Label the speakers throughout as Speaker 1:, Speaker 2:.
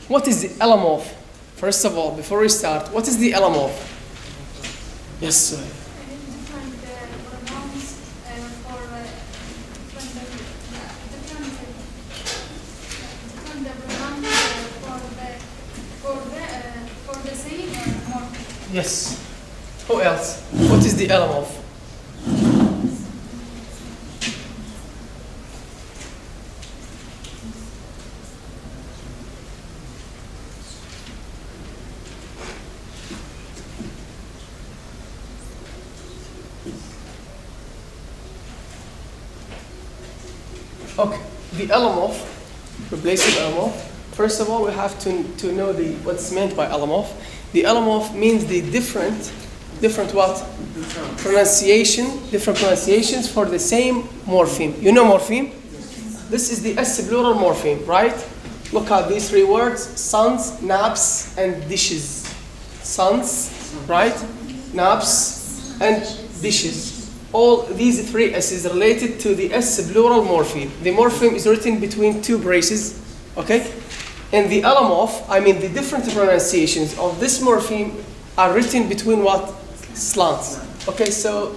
Speaker 1: What is the allomof? First of all, before we start, what is the allomof? Yes, sir.
Speaker 2: Different pronouns for for the same morphem.
Speaker 1: Yes. Who else? What is the allomof? Okay, the allomof, replacing allomof. First of all, we have to know what's meant by allomof. The allomof means the different what? Different pronunciations for the same morpheme. You know morpheme? This is the S plural morpheme, right? Look at these three words: sons, naps, and dishes. Sons, right? Naps, and dishes. All these three S's related to the S plural morpheme. The morpheme is written between two braces, okay? And the allomof, I mean the different pronunciations of this morpheme are written between what? Slants. Okay, so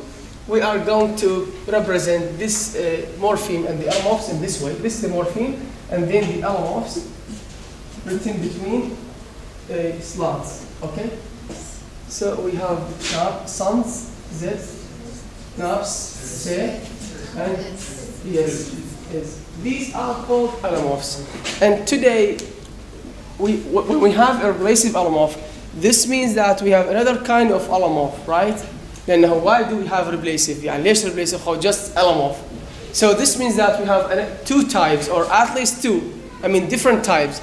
Speaker 1: we are going to represent this morpheme and the allomophs in this way. This is the morpheme, and then the allomophs written between slants, okay? So we have sons, Z, naps, se, and yes. These are called allomophs. And today, when we have a replacive allomorph, this means that we have another kind of allomorph, right? Then why do we have replacive? يعني ليش replacive or just allomorph? So this means that we have two types, or at least two, different types.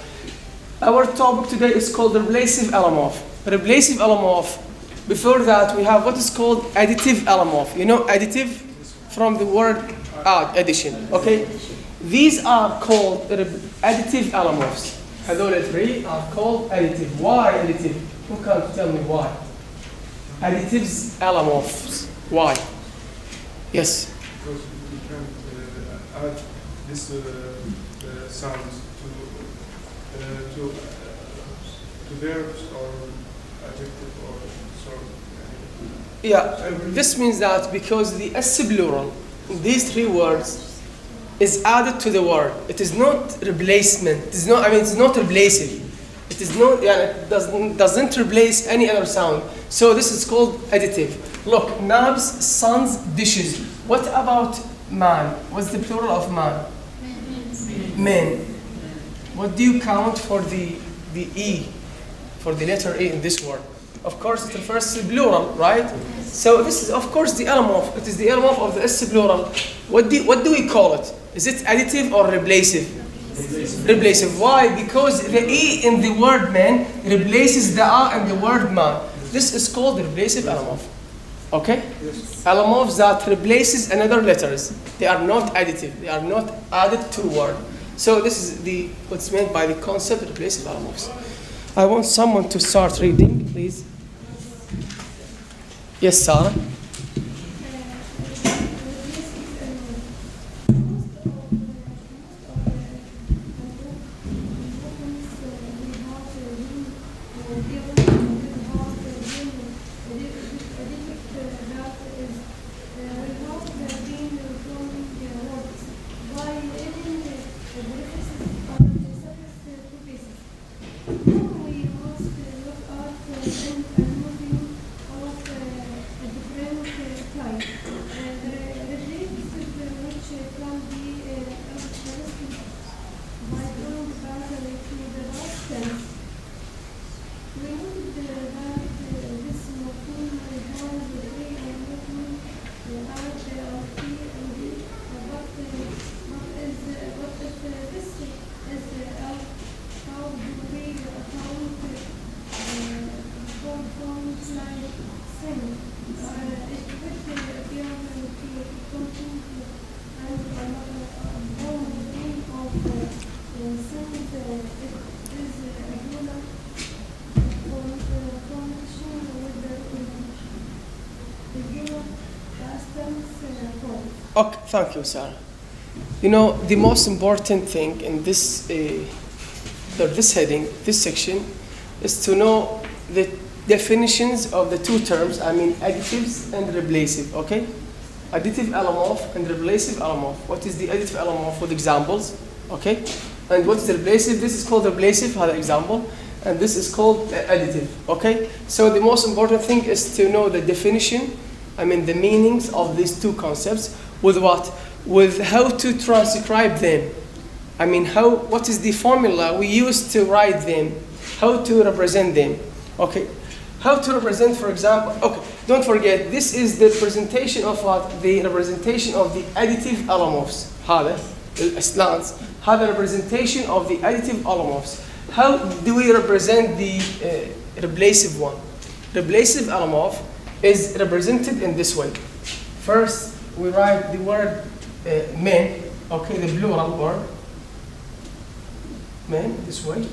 Speaker 1: Our topic today is called replacive allomorph. Replacive allomorph. Before that, we have what is called additive allomorph. You know additive? From the word addition, okay? These are called additive allomorphs. هذول three are called additive. Why additive? Who can tell me why? Additives allomorphs. Why? Yes?
Speaker 3: Because we can add this sound to verbs or adjective or so.
Speaker 1: Yeah, this means that because the S plural in these three words is added to the word. It is not replacement. It's not replacive. It is not. It doesn't replace any other sound. So this is called additive. Look, nabs, sons, dishes. What about man? What's the plural of man? Men. What do you count for the E, for the letter E in this word? Of course, it refers to plural, right? So this is, of course, the allomorph. It is the allomorph of the S plural. What do we call it? Is it additive or replacive? Replacive. Why? Because the E in the word man replaces the A in the word man. This is called the replacive allomorph. Okay? Yes. Allomorphs that replaces another letters. They are not additive. They are not added to word. So this is what's meant by the concept of replacive allomorphs. I want someone to start reading, please. Yes, Sarah. Okay, thank you, Sarah. You know, the most important thing in this this heading, this section, is to know the definitions of the two terms, I mean additives and replacive, okay? Additive allomorph and replacive allomorph. What is the additive allomorph with examples, okay? And what is the replacive? This is called replacive, هذا example, and this is called additive, okay? So the most important thing is to know the definition, I mean the meanings of these two concepts, with what? With how to transcribe them. I mean what is the formula we use to write them, how to represent them, okay? How to represent, for example, okay, don't forget, this is the presentation of what? The representation of the additive allomorphs. هذا الأسلانس. هذا representation of the additive allomorphs. How do we represent the replacive one? Replacive allomorph is represented in this way. First, we write the word men, okay, the plural word, men, this way,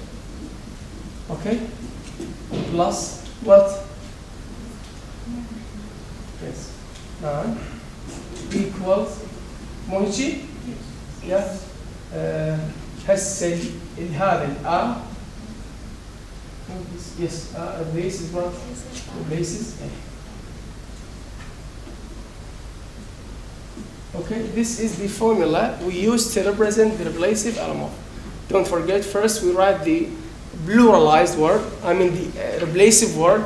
Speaker 1: okay, plus what? Yes. Equals منشي. Yeah. هسه هذا الآ. Yes. Replaces what? Replaces. Okay. This is the formula we use to represent the replacive allomorph. Don't forget. First, we write the pluralized word, I mean the replacive word,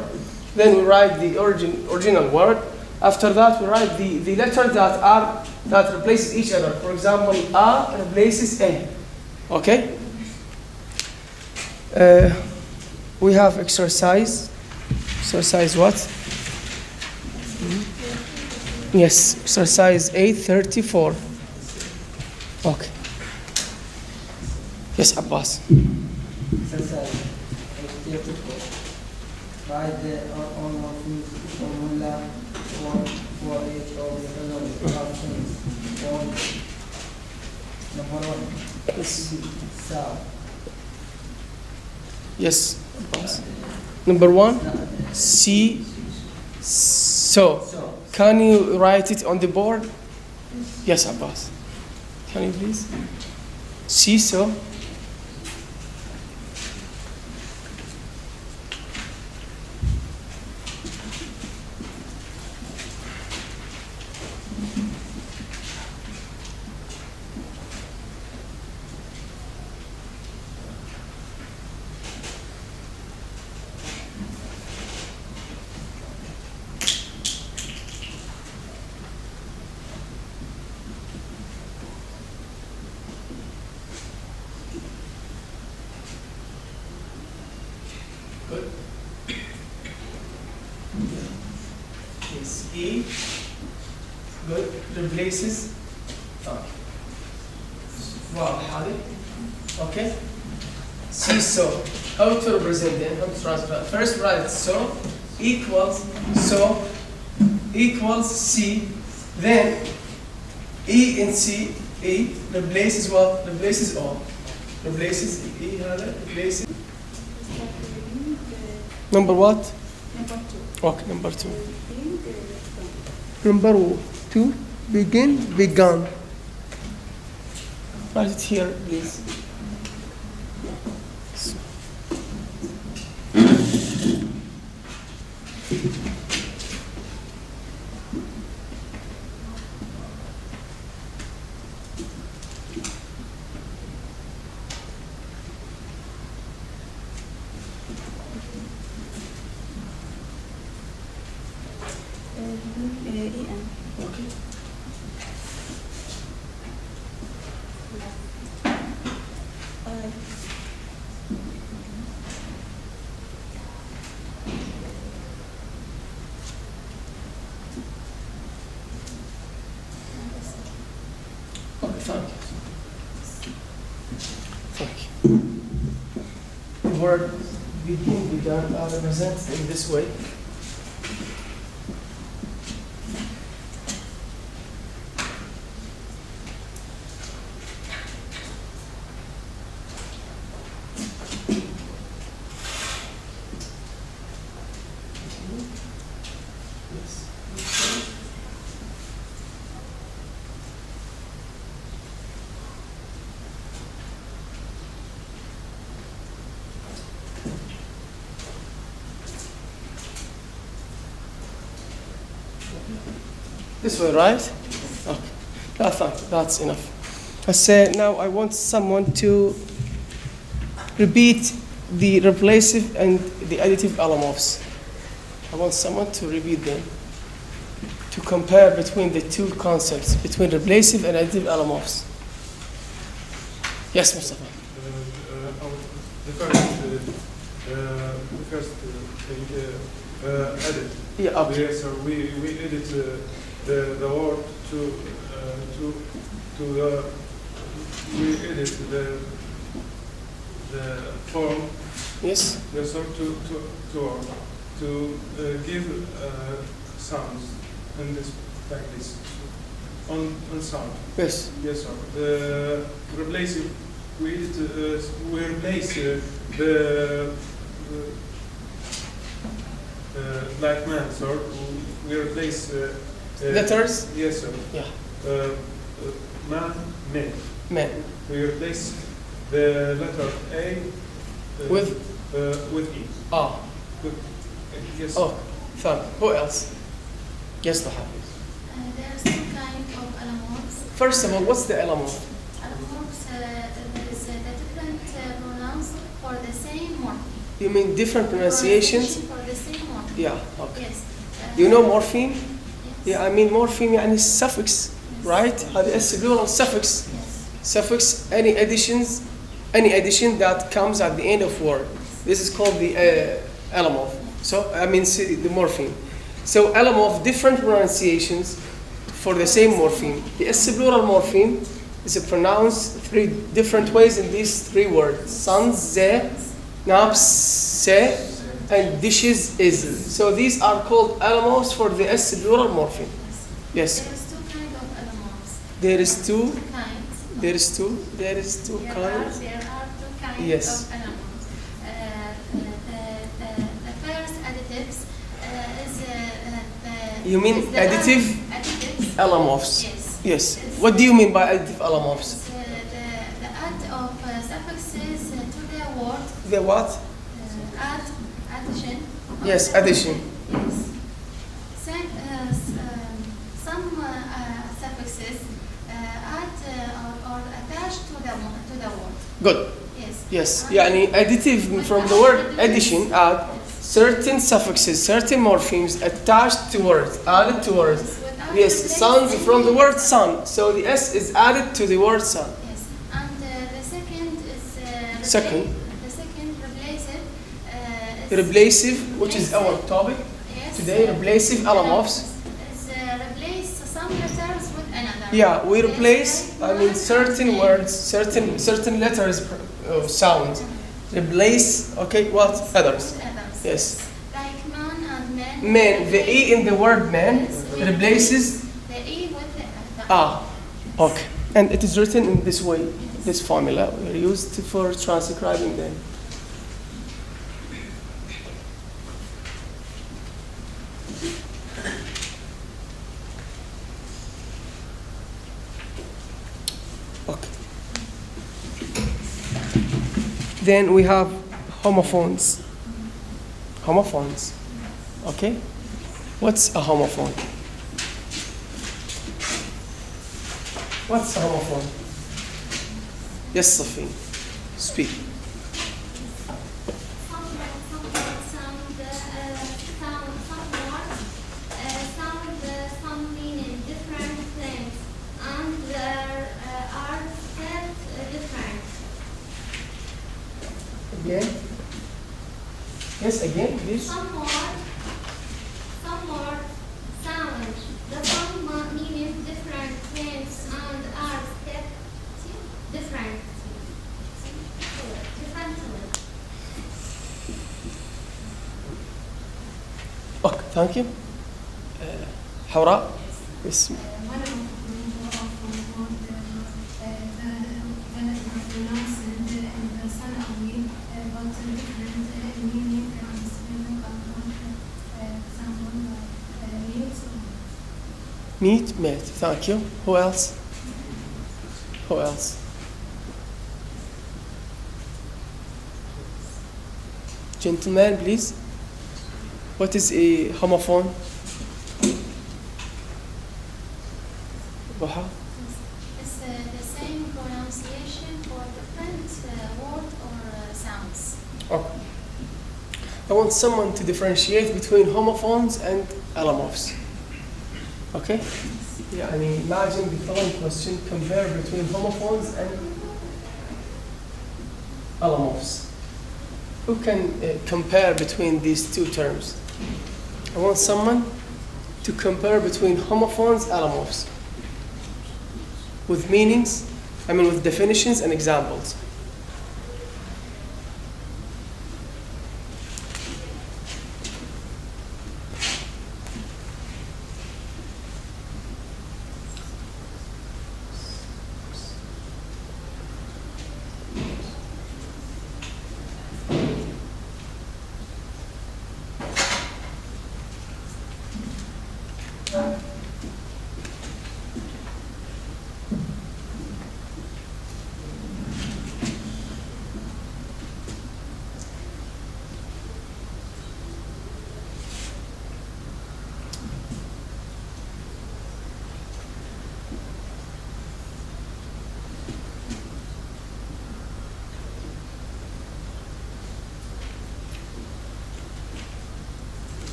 Speaker 1: then we write the original word. After that, we write the letters that replaces each other. For example, A replaces A. Okay? We have exercise. Exercise what? Yes, exercise 834. Okay. Yes, Abbas.
Speaker 4: Exercise 834. Write the allomophs formula for each of the following options. Number 1.
Speaker 1: Yes.
Speaker 4: So.
Speaker 1: Yes, Abbas. Number 1, C. So. Can you write it on the board? Yes, Abbas. Can you please? C. So. Good. Yes, E. Good. Replaces. Wow, okay. C. So. How to represent them? How to transfer? First, write so equals C. Then E in C. E replaces what? Replaces O. Replaces E. Replaces. Number what?
Speaker 2: Number 2.
Speaker 1: Okay, number 2. Number 2, begun. Write it here, please. Okay. Okay, thank you. The word begun are represented in this way. This way, right? Okay. That's enough. Now I want someone to repeat the replacive and the additive allomophs. I want someone to repeat them, to compare between the two concepts, between replacive and additive allomophs. Yes, Mustafa.
Speaker 3: The first thing, edit.
Speaker 1: Yeah, okay.
Speaker 3: Yes, so we edit the word to the we edit the form.
Speaker 1: Yes.
Speaker 3: Yes, sir. To give sounds in this like this on sound.
Speaker 1: Yes.
Speaker 3: Yes, sir. The replace we replace the like man, sir. We replace
Speaker 1: Letters?
Speaker 3: Yes, sir.
Speaker 1: Yeah.
Speaker 3: Man, men.
Speaker 1: Man.
Speaker 3: We replace the letter A
Speaker 1: With?
Speaker 3: With E.
Speaker 1: Ah.
Speaker 3: Yes.
Speaker 1: Oh, fine. Who else? Yes, Taha.
Speaker 2: There's two kinds of allomophs.
Speaker 1: First of all, what's the allomophs?
Speaker 2: Allomophs, there is the different pronouns for the same morpheme.
Speaker 1: You mean different pronunciations?
Speaker 2: For the same morpheme.
Speaker 1: Yeah, okay.
Speaker 2: Yes.
Speaker 1: You know morpheme?
Speaker 2: Yes.
Speaker 1: Yeah, I mean morpheme يعني suffix, right? هذه S plural suffix.
Speaker 2: Yes.
Speaker 1: Suffix, any addition that comes at the end of word. This is called the allomorph. So, I mean the morpheme. So, allomorph, different pronunciations for the same morpheme. The S plural morpheme is pronounced 3 different ways in these 3 words. Sons, ze, naps, se, and dishes, is. So, these are called allomorphs for the S plural morpheme. Yes.
Speaker 2: There's two kinds of allomophs.
Speaker 1: There is two.
Speaker 2: Kinds.
Speaker 1: There is two kinds.
Speaker 2: There are two kinds
Speaker 1: Yes.
Speaker 2: of allomophs. The first additives is the.
Speaker 1: You mean
Speaker 2: is the
Speaker 1: additive
Speaker 2: additives?
Speaker 1: allomorphs?
Speaker 2: Yes.
Speaker 1: Yes. What do you mean by additive allomorphs?
Speaker 2: The add of suffixes to the word.
Speaker 1: The what?
Speaker 2: Addition.
Speaker 1: Yes, addition.
Speaker 2: Yes. Some suffixes add or attached to the word.
Speaker 1: Good.
Speaker 2: Yes.
Speaker 1: Yes. يعني additive from the word addition, add certain suffixes, certain morphemes attached to words, added to words. Yes, sons from the word son. So the S is added to the word son.
Speaker 2: Yes. And the second is
Speaker 1: Second.
Speaker 2: The second replacive.
Speaker 1: Replacive, which is our topic
Speaker 2: Yes.
Speaker 1: today, replacive allomorphs.
Speaker 2: Is replace some letters with another.
Speaker 1: Yeah, we
Speaker 2: Yes,
Speaker 1: replace,
Speaker 2: like
Speaker 1: I mean,
Speaker 2: man
Speaker 1: certain
Speaker 2: and
Speaker 1: words, certain letters, sounds. Replace, okay, what? Others.
Speaker 2: with others.
Speaker 1: Yes.
Speaker 2: Like man and men.
Speaker 1: Man, the E in the word man replaces,
Speaker 2: the E with the
Speaker 1: okay. And it is written in this way, this formula. We are used for transcribing them. Okay. Then we have homophones. Homophones. Okay? What's a homophone? What's a homophone? Yes, Safi. Speak.
Speaker 2: Some meaning different things, and there are set different.
Speaker 1: Again? Yes, again, please.
Speaker 2: Some more sound. The some meaning different things and are set different. Differently.
Speaker 1: Okay, thank you. حوراء. Yes.
Speaker 2: One of the sun of me, but different meaning and
Speaker 1: Meat, mate. Thank you. Who else? Who else? Gentleman, please. What is a homophone? ضحى.
Speaker 2: It's the same pronunciation for different words or sounds.
Speaker 1: Okay. I want someone to differentiate between homophones and allomophs. Okay? يعني imagine the following question, compare between homophones and allomophs. Who can compare between these two terms? I want someone to compare between homophones and allomophs with meanings, with definitions and examples.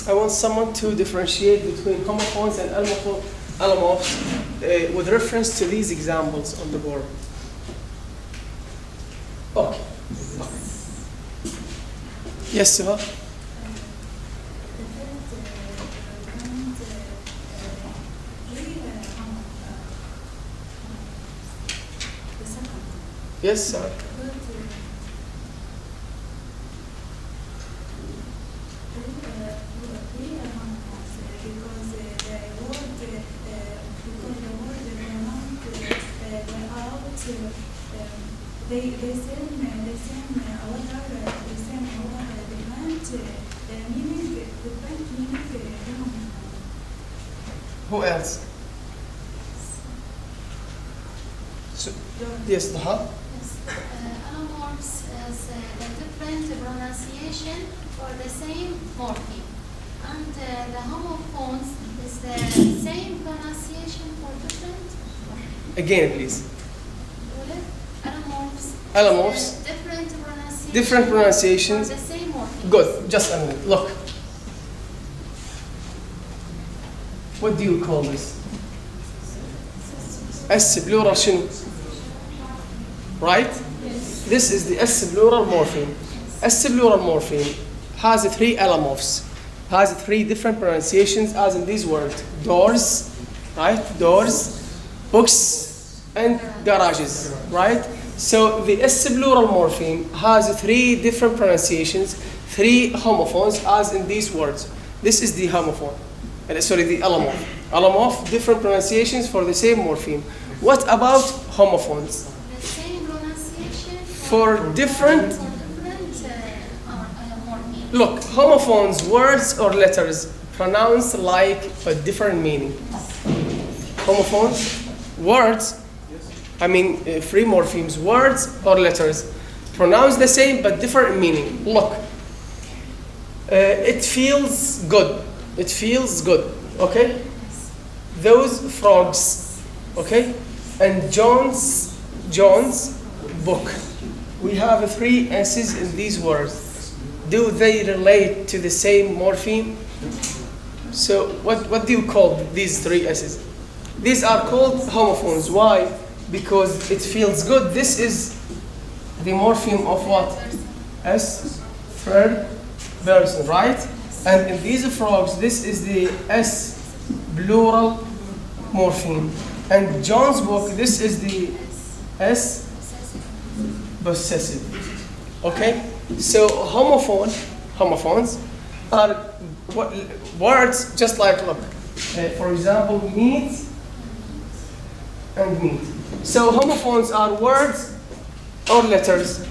Speaker 1: I want someone to differentiate between homophones and allomophs with reference to these examples on the board. Okay. Yes, Siva? Yes, sir.
Speaker 5: They send our different meaning.
Speaker 1: Who else? So, yes, Taha?
Speaker 2: Yes. Allomophs is a different pronunciation for the same morpheme. And the homophones is the same pronunciation for different.
Speaker 1: Again, please.
Speaker 2: Allomophs.
Speaker 1: Allomophs.
Speaker 2: Different pronunciations.
Speaker 1: Different pronunciations.
Speaker 2: For the same morpheme.
Speaker 1: Good. Just a minute. Look. What do you call this? S plural شنو? Right?
Speaker 2: Yes.
Speaker 1: This is the S plural morpheme. S plural morpheme has three allomophs, has three different pronunciations as in these words. Doors, right? Doors, books, and garages, right? So the S plural morpheme has three different pronunciations, three homophones as in these words. This is the homophone. Sorry, the allomorph. Allomorph, different pronunciations for the same morpheme. What about homophones?
Speaker 2: The same pronunciation
Speaker 1: For different.
Speaker 2: morpheme.
Speaker 1: Look, homophones, words or letters, pronounced like but different meaning. Homophones, words, free morphemes, words or letters, pronounced the same but different meaning. Look, it feels good. It feels good, okay? Those frogs, okay? And John's book. We have three S's in these words. Do they relate to the same morpheme? So what do you call these three S's? These are called homophones. Why? Because it feels good. This is the morpheme of what? S, third person, right? And in these frogs, this is the S plural morpheme. And John's book, this is the S possessive. Okay? So homophones are words just like, look, for example, meat and meat. So homophones are words or letters,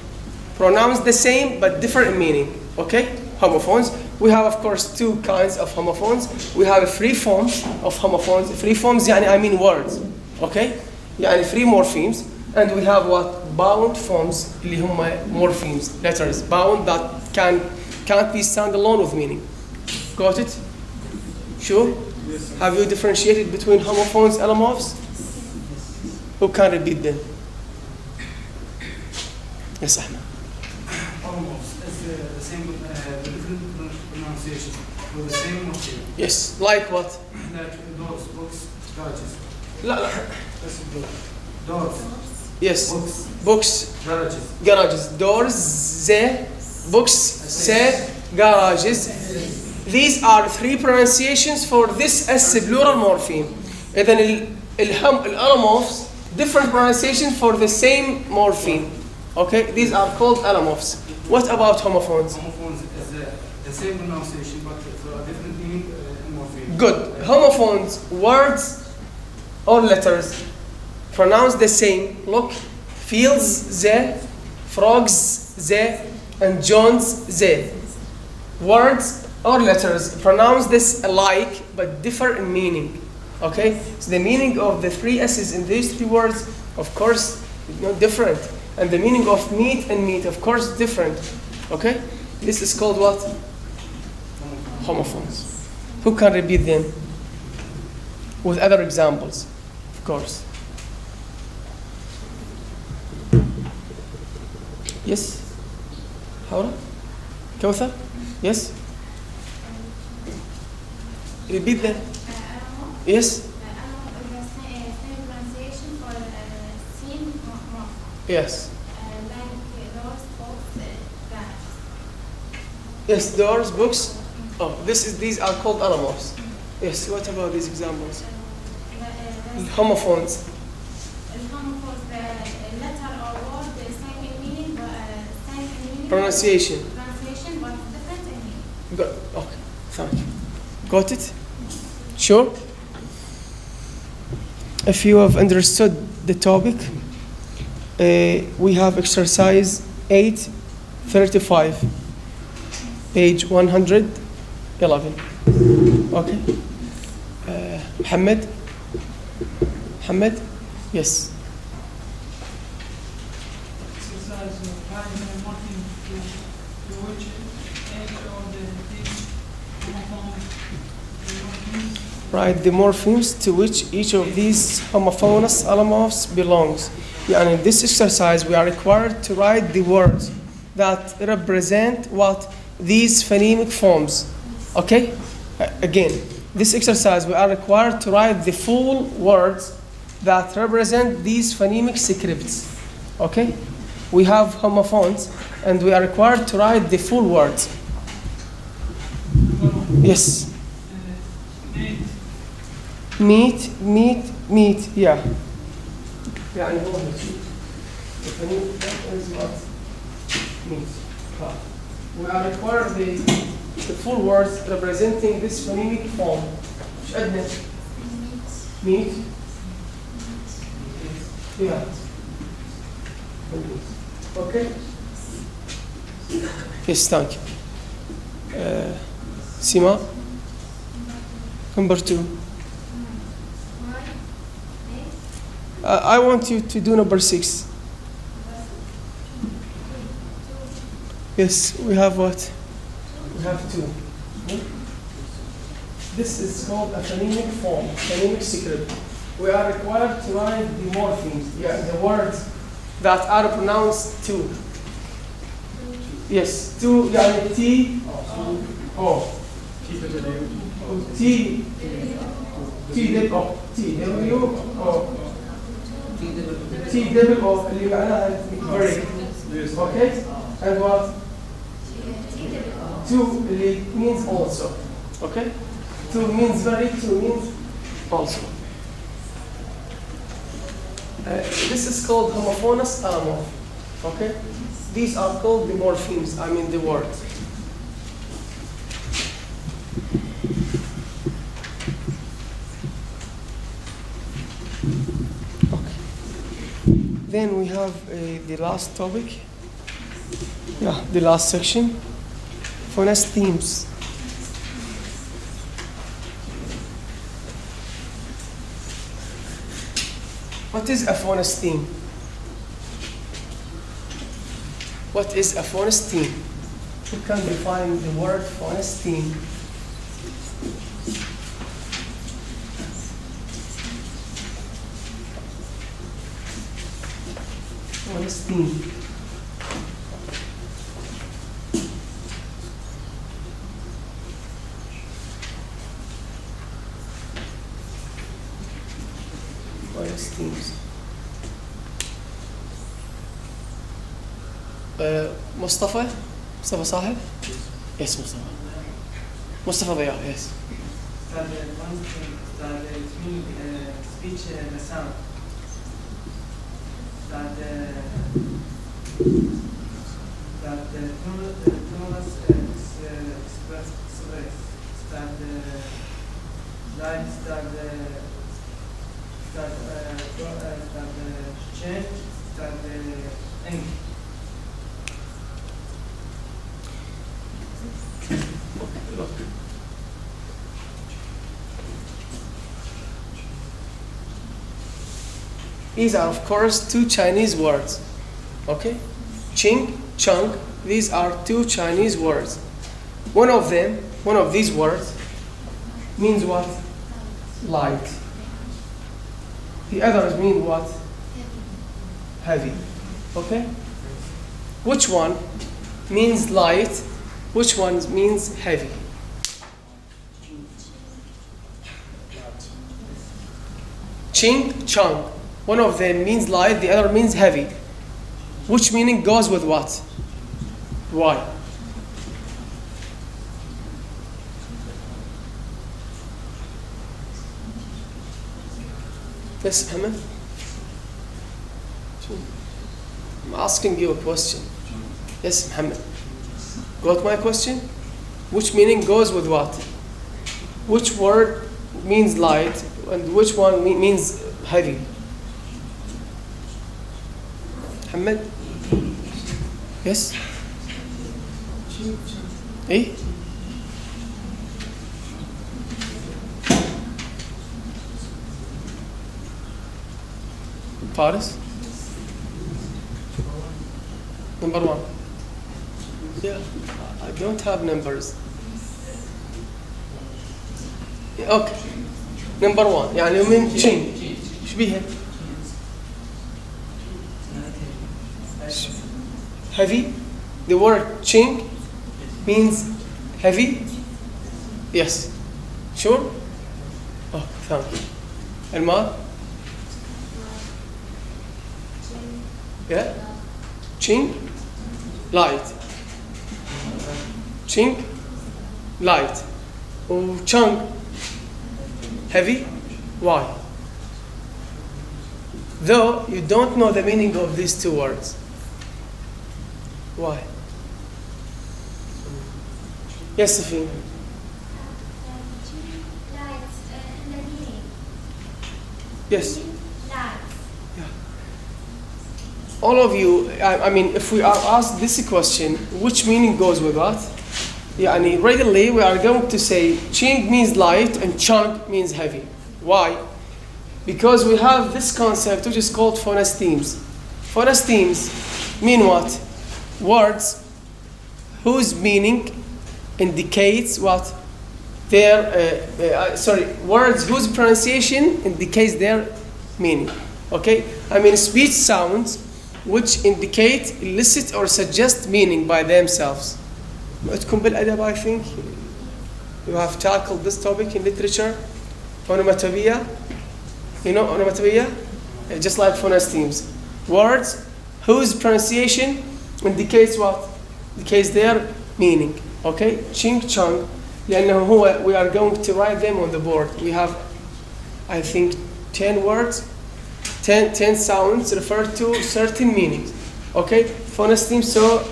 Speaker 1: pronounced the same but different meaning. Okay? Homophones. We have, of course, two kinds of homophones. We have free forms of homophones. Free forms, words. Okay? free morphemes. And we have what? Bound forms, اللي هم morphemes, letters. Bound that can't be stand alone with meaning. Got it? Sure?
Speaker 3: Yes.
Speaker 1: Have you differentiated between homophones, allomorphs? Who can repeat them? Yes, Ahmed.
Speaker 6: Almost. It's the same, the different pronunciation for the same morpheme.
Speaker 1: Yes. Like what?
Speaker 6: Like doors, books, garages.
Speaker 1: لا لا.
Speaker 6: That's the doors,
Speaker 1: Yes.
Speaker 6: books,
Speaker 1: Books,
Speaker 6: garages.
Speaker 1: garages. Doors, ze, books, se, garages. These are three pronunciations for this S plural morpheme. إذن الallomorphs different pronunciation for the same morpheme. Okay, these are called allomorphs. What about homophones?
Speaker 6: Homophones is the same pronunciation but for a different meaning in morpheme.
Speaker 1: Good. Homophones, words or letters pronounced the same. Look, fields, ze, frogs, ze, and Jones, ze. Words or letters pronounce this alike but differ in meaning. Okay? So the meaning of the three S's in these three words, of course, is not different. And the meaning of meat and meat, of course, different. Okay? This is called what? Homophones. Who can repeat them? With other examples, of course. Yes? Hawra? Kawthar? Yes? Repeat them. Yes?
Speaker 2: Same pronunciation for same morpheme.
Speaker 1: Yes.
Speaker 2: Like doors, books, garages.
Speaker 1: Yes, doors, books. Oh, these are called allomorphs. Yes, what about these examples? Homophones.
Speaker 2: Homophones, the letter or word, the same in meaning, same in meaning.
Speaker 1: Pronunciation.
Speaker 2: Pronunciation, but different in meaning.
Speaker 1: Good. Okay, thank you. Got it? Sure? If you have understood the topic, we have exercise 835, page 111. Okay? Muhammad? Muhammad? Yes.
Speaker 7: Exercise find the morpheme to which each of these homophones
Speaker 1: Write the morphemes to which each of these homophonous allomorphs belongs. And in this exercise, we are required to write the words that represent what? These phonemic forms. Okay? Again, this exercise, we are required to write the full words that represent these phonemic scripts. Okay? We have homophones, and we are required to write the full words. Yes.
Speaker 7: mate,
Speaker 1: meat, yeah. يعني هو الفنين is what? Meat. We are required the full words representing this phonemic form. مش أدنى. Meat. Yeah. Okay. Yes, thank you. Sima. Number 2. I want you to do number 6. Yes, we have what? We have 2. This is called a phonemic form, phonemic script. We are required to write the morphemes, the words that are pronounced two. Yes, two, يعني T, O, T, W, O, T, W, O, اللي معناها break. Okay? And what? Two اللي means also. Okay? Two means very, two means also. This is called homophonous allomorph. Okay? These are called the morphemes, I mean the words. Okay. Then we have the last topic. Yeah, the last section. Phonesthemes. What is a phonesteme? What is a phonesteme? Who can define the word phonesteme? esteem. My esteems. مصطفى صاحب. Yes, Mustafa ضياء. Yes.
Speaker 6: That one thing that it means speech the sound. That tonus express that lines that change that ink.
Speaker 1: These are, of course, two Chinese words. Okay? Ching, chung, these are two Chinese words. One of these words, means what? Light. The others mean what? Heavy. Okay? Which one means light? Which one means heavy? Ching, chung. One of them means light, the other means heavy. Which meaning goes with what? Why? Yes, Muhammad? I'm asking you a question. Yes, Muhammad. Got my question? Which meaning goes with what? Which word means light and which one means heavy? Muhammad? Yes? Eh? Faris? Number one. Yeah, I don't have numbers. Okay. Number one. يعني من شين. إيش بيها؟ Heavy. The word ching means heavy. Yes. Sure? Oh, thank you. الماء? Yeah? Ching? Light. Ching? Light. Oh, chung? Heavy? Why? Though you don't know the meaning of these two words. Why? Yes, Sophie. Yes. Yeah. All of you, I mean, if we are asked this question, which meaning goes with what? يعني readily we are going to say ching means light and chung means heavy. Why? Because we have this concept which is called phonemes. Phonemes mean what? Words whose meaning indicates what? Words whose pronunciation indicates their meaning. Okay? I mean speech sounds which indicate, elicit or suggest meaning by themselves. عندكم بالأدب, I think you have tackled this topic in literature. Onomatopoeia. You know onomatopoeia? Just like phonemes. Words whose pronunciation indicates what? Indicates their meaning. Okay? Ching chung. لأنه هو, we are going to write them on the board. We have, I think, 10 words, 10 sounds refer to certain meanings. Okay? Phonemes, so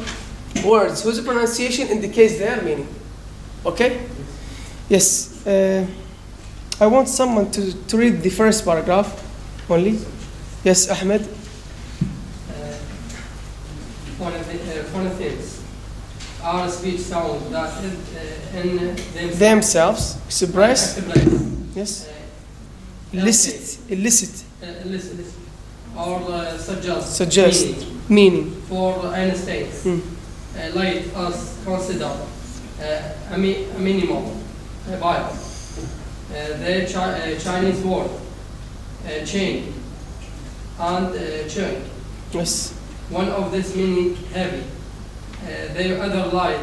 Speaker 1: words whose pronunciation indicates their meaning. Okay? Yes. I want someone to read the first paragraph only. Yes, Ahmed.
Speaker 8: Phonemes are speech sounds that in
Speaker 1: themselves express. Yes. Elicit
Speaker 8: or
Speaker 1: suggest meaning.
Speaker 8: For instance, let us consider a minimum Bible. The Chinese word chain and chung.
Speaker 1: Yes.
Speaker 8: One of this meaning heavy. The other light.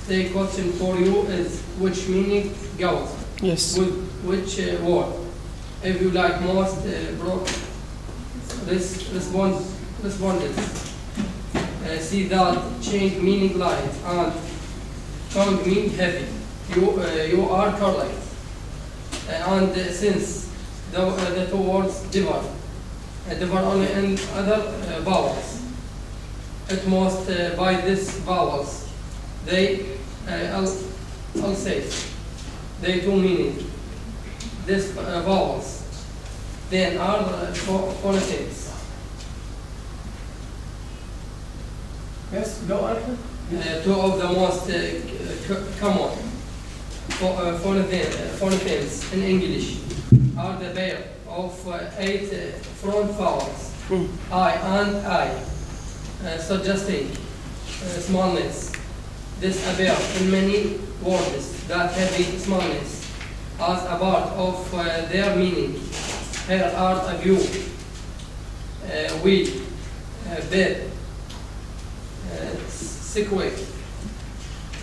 Speaker 8: The question for you is which meaning goes
Speaker 1: Yes.
Speaker 8: with which word? If you like most, responded. See that change meaning light and tongue mean heavy. You are correct. And since the two words differ only in other vowels, it must by this vowels. They I'll say they two meaning. This vowels then are phonetics.
Speaker 1: Yes, go on.
Speaker 8: Two of the most common phonemes in English are the pair of 8 front vowels, I and I, suggesting smallness. This appears in many words that have smallness as a part of their meaning. Here are a few: we, bed, sick,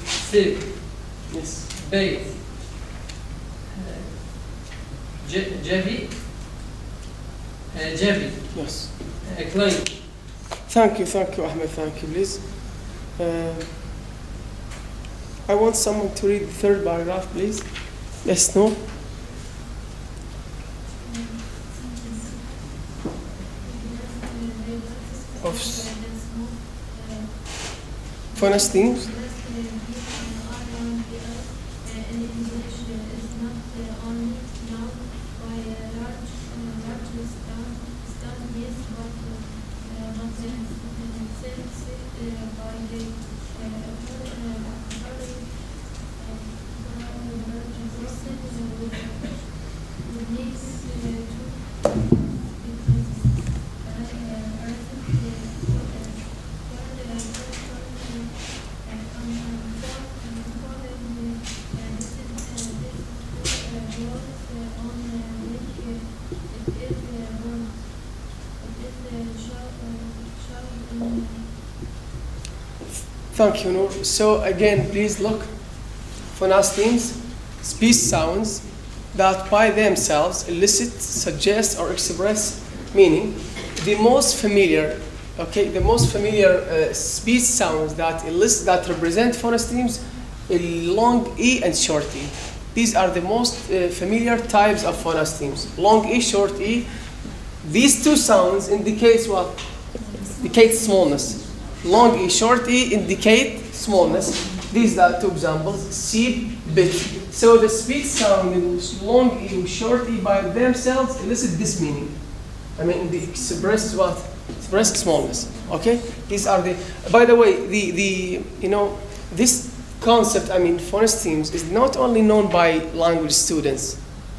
Speaker 8: sick,
Speaker 1: Yes.
Speaker 8: bathe, Javi,
Speaker 1: Yes.
Speaker 8: clean.
Speaker 1: Thank you, Ahmed. Thank you, please. I want someone to read the third paragraph, please. Yes, no? Of phonemes. Thank you, Noor. So again, please look. Phonemes, speech sounds that by themselves elicit, suggest, or express meaning. The most familiar, speech sounds that elicit, that represent phonemes, long E and short E. These are the most familiar types of phonemes. Long E, short E. These two sounds indicates what? Indicate smallness. Long E, short E indicate smallness. These are two examples. Sheep, bit. So the speech sound in long E and short E by themselves elicit this meaning. I mean, they express what? Express smallness. Okay? These are the. By the way, this concept, phonemes, is not only known by language students.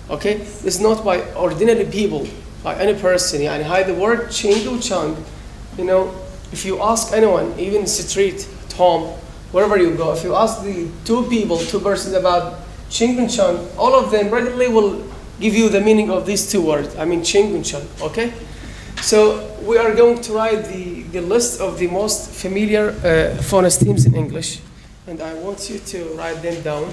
Speaker 1: Okay? It's not by ordinary people, by any person. Yani, how the word chingu chung, if you ask anyone, even in the street, at home, wherever you go, if you ask the two persons about ching and chung, all of them readily will give you the meaning of these two words. Ching and chung, okay? So we are going to write the list of the most familiar phonemes in English. And I want you to write them down.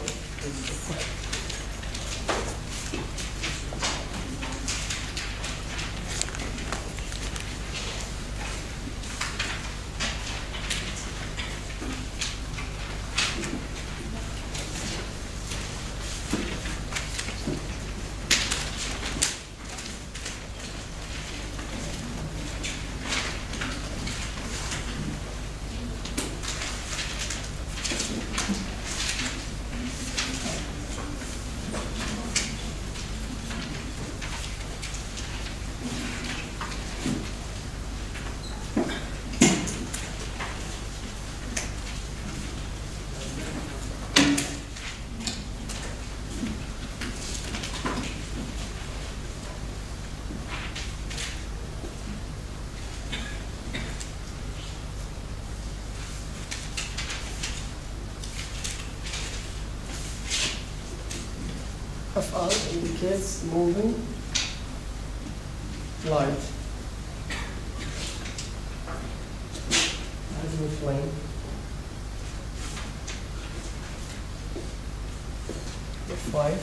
Speaker 1: FR indicates moving light. smooth plane. F5.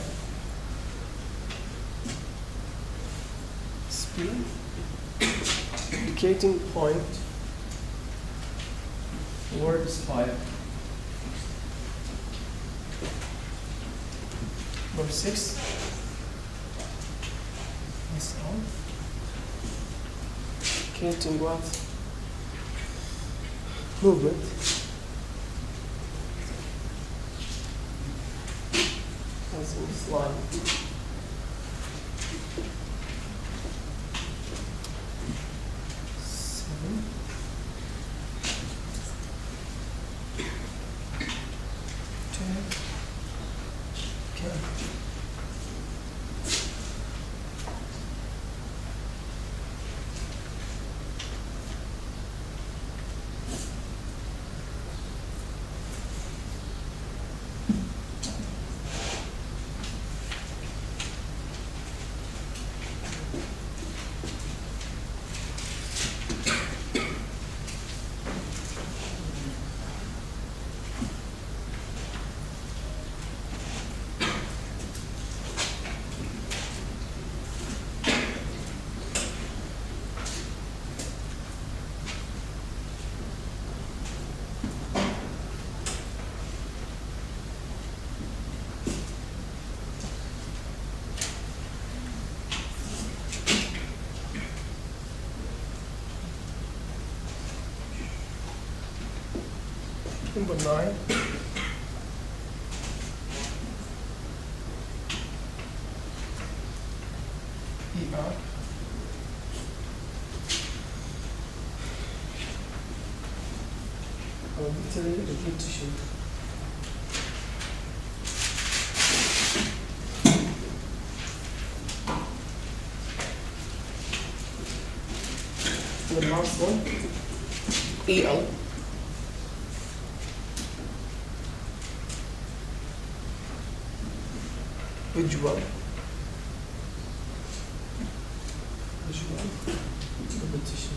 Speaker 1: Speed. Indicating point. Word is 5. Number 6. That's all. Indicating what? Movement. As in this line. Seven. Ten. Okay. Number 9. ER. Literally repetition. The last one, EL. Visual. Repetition.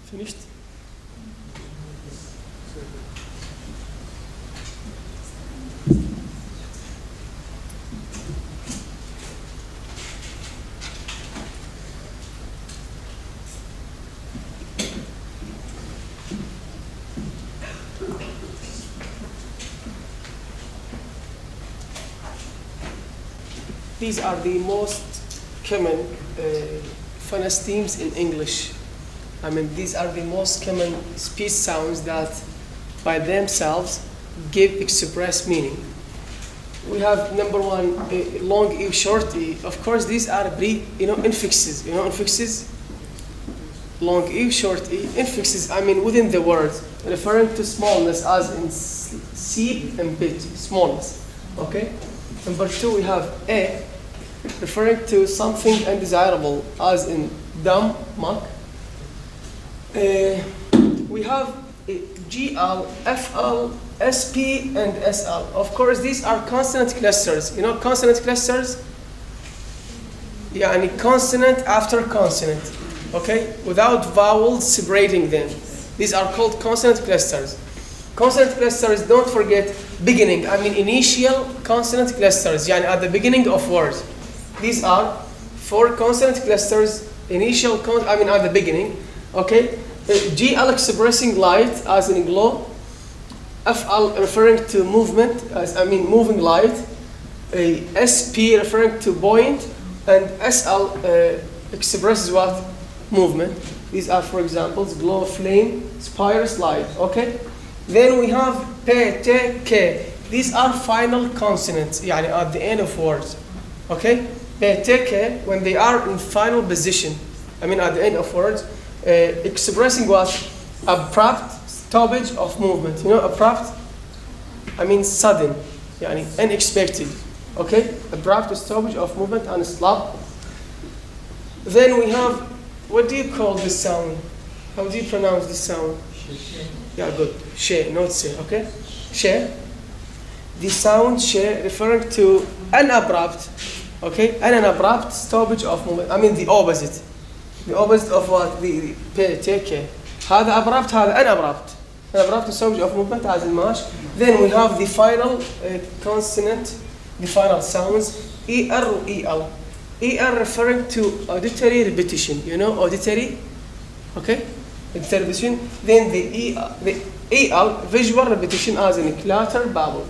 Speaker 1: Finished? These are the most common phonemes in English. I mean, these are the most common speech sounds that by themselves express meaning. We have number one, long E, short E. Of course, these are infixes. You know infixes? Long E, short E. Infixes, I mean, within the word, referring to smallness as in seep and bit, smallness. Okay? Number two, we have A, referring to something undesirable, as in dumb, muck. We have GL, FL, SP, and SL. Of course, these are consonant clusters. You know consonant clusters? يعني consonant after consonant, okay? Without vowels separating them. These are called consonant clusters. Consonant clusters, don't forget, beginning. I mean initial consonant clusters, يعني at the beginning of words. These are 4 consonant clusters, at the beginning, okay? GL expressing light as in glow, FL referring to movement, moving light, SP referring to buoyant, and SL expresses what? Movement. These are, for examples, glow, flame, spires, light, okay? Then we have P, T, K. These are final consonants, يعني at the end of words, okay? P, T, K, when they are in final position, at the end of words, expressing what? Abrupt stoppage of movement. You know, abrupt, sudden, unexpected. Okay? Abrupt stoppage of movement and stop. Then we have, what do you call this sound? How do you pronounce this sound? Yeah, good. She, not say, okay? She. The sound she referring to an abrupt, okay? An abrupt stoppage of movement. The opposite. The opposite of what? The take care. هذا abrupt, هذا unabrupt. Unabrupt stoppage of movement as in march. Then we have the final consonant, the final sounds, ER or EL. ER referring to auditory repetition. You know auditory? Okay? Auditory repetition. Then the EL, visual repetition as in clatter, babble.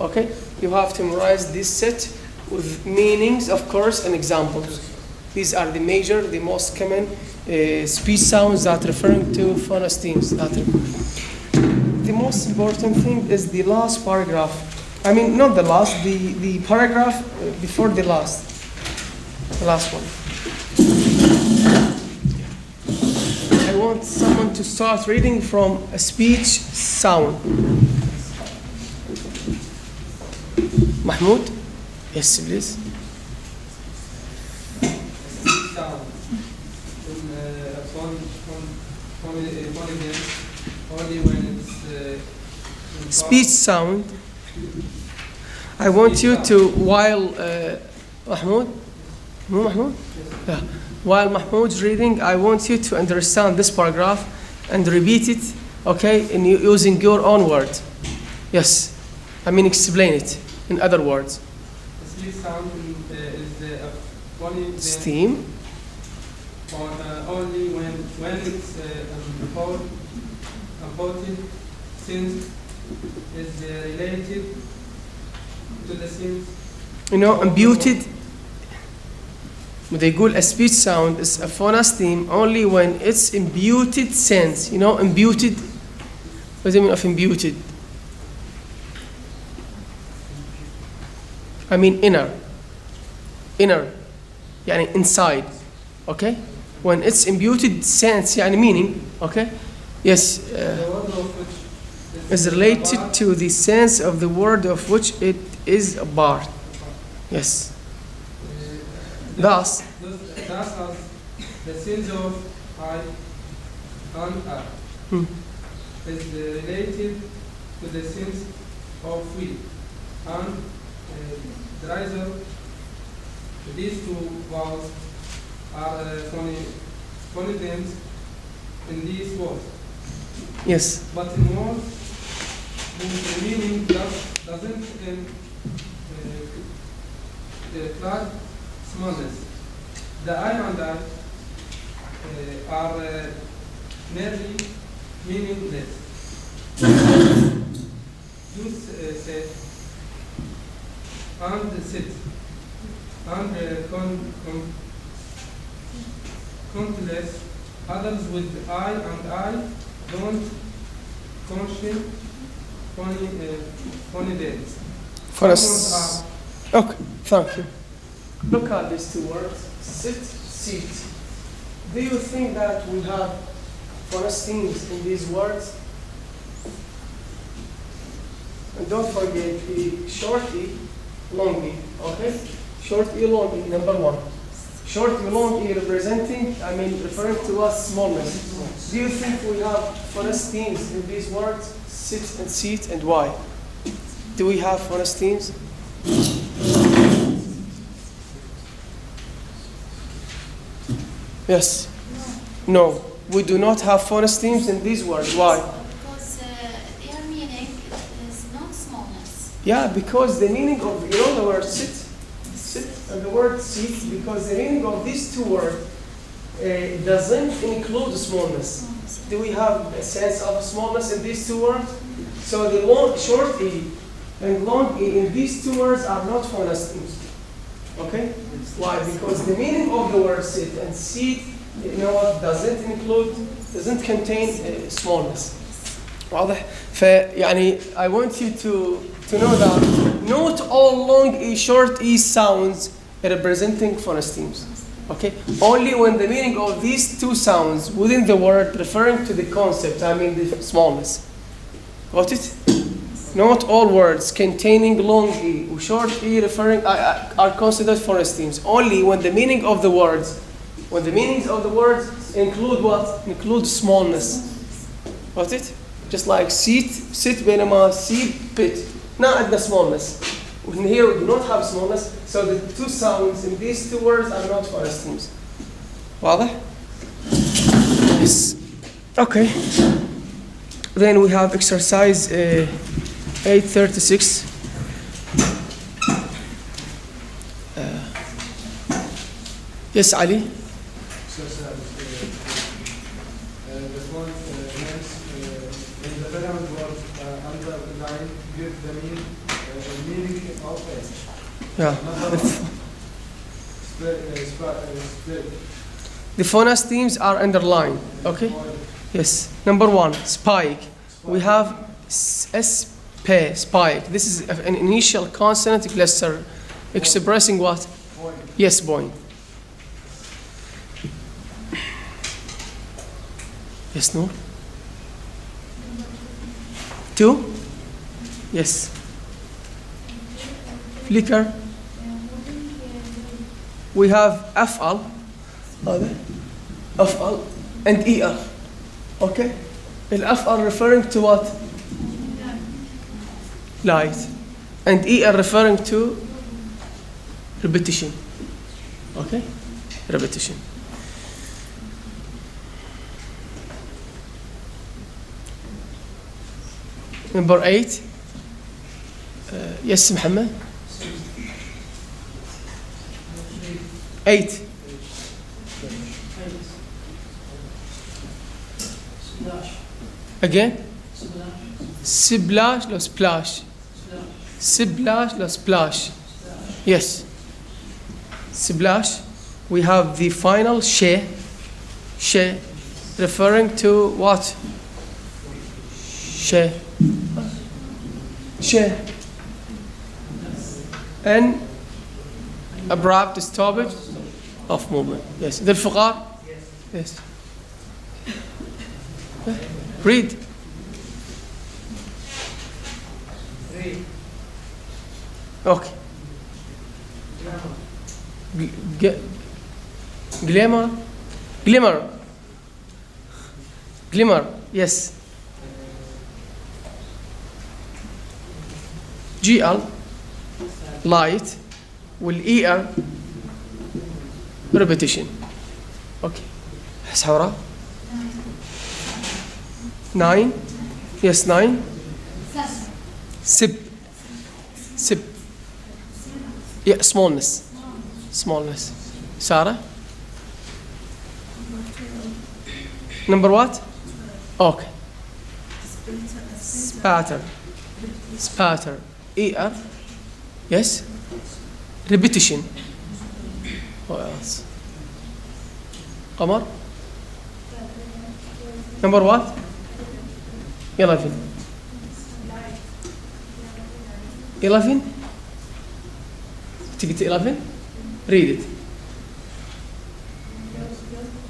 Speaker 1: Okay? You have to memorize this set with meanings, of course, and examples. These are the most common speech sounds that referring to phonemes. The most important thing is the last paragraph. Not the last, the paragraph before the last. The last one. I want someone to start reading from a speech sound. Mahmoud? Yes, please.
Speaker 8: Only when it's
Speaker 1: speech sound. I want you to, while Mahmoud? Yeah. While Mahmoud's reading, I want you to understand this paragraph and repeat it, okay, using your own words. Yes. Explain it in other words.
Speaker 8: The speech sound is only
Speaker 1: Steam.
Speaker 8: Or only when it's important since is related to the sense.
Speaker 1: Imputed. They call a speech sound is a phoneme only when it's imputed sense. Imputed. What do you mean of imputed? Inner. Inside. Okay? When it's imputed sense, meaning. Okay? Yes. Is related to the sense of the word of which it is a part. Yes. Thus,
Speaker 8: as the sense of I and I is related to the sense of we, and the result, these two vowels are phonemes in these words.
Speaker 1: Yes.
Speaker 8: But in words, the meaning doesn't imply smallness. The I and I are nearly meaningless. Use say and sit and countless others with I and I don't function funny days.
Speaker 1: For us. Okay, thank you. Look at these two words, sit, seat. Do you think that we have phonemes in these words? And don't forget the short E, long E, okay? Short E, long E, number one. Short E, long E referring to us smallness. Do you think we have phonemes in these words, sit and seat, and why? Do we have phonemes? Yes. No. We do not have phonemes in these words. Why?
Speaker 2: Because their meaning is not smallness.
Speaker 1: Yeah, because the meaning of, the word sit, and the word seat, because the meaning of these two words doesn't include smallness. Do we have a sense of smallness in these two words? So the short E and long E in these two words are not phonemes. Okay? Why? Because the meaning of the word sit and seat, doesn't contain smallness. واضح؟ فيعني I want you to know that not all long E, short E sounds representing phonemes. Okay? Only when the meaning of these two sounds within the word referring to the concept, the smallness. Got it? Not all words containing long E or short E are considered phonemes. Only when the meanings of the words include what? Include smallness. Got it? Just like seat, sit, بينما seat, pit. Not at the smallness. Here we do not have smallness, so the two sounds in these two words are not phonemes. واضح? Yes. Okay. Then we have exercise 836. Yes, Ali.
Speaker 3: The font names in the relevant words underline give the meaning of it.
Speaker 1: Yeah.
Speaker 3: Split.
Speaker 1: The phonemes are underlined. Okay. Yes. Number one, spike. We have SP, spike. This is an initial consonant cluster expressing what?
Speaker 3: Point.
Speaker 1: Yes, point. Yes, no? Two? Yes. Flicker. We have أفعل أفعل and ER. Okay? الأفعل referring to what? Light. And ER referring to repetition. Okay? Repetition. Number 8. Yes, Muhammad. 8. Again? Splash or splash? Splash or splash? Yes. Splash. We have the final she referring to what? She. And abrupt stoppage of movement. Yes. The الفقار? Yes. Read. Okay. Glimmer. Yes. GL, light, والER, repetition. Okay. حسورة. 9. Yes, 9. Sib. Sib. Yeah, smallness. Smallness. Sarah? Number what? Okay. Spatter. Spatter. ER. Yes? Repetition. What else? Qamar? Number what? 11. 11? تبي 11? Read it.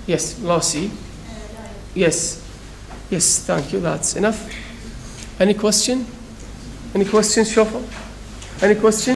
Speaker 1: Yes, lossy. Yes. Yes, thank you. That's enough. Any question? Any questions, Shofa? Any question?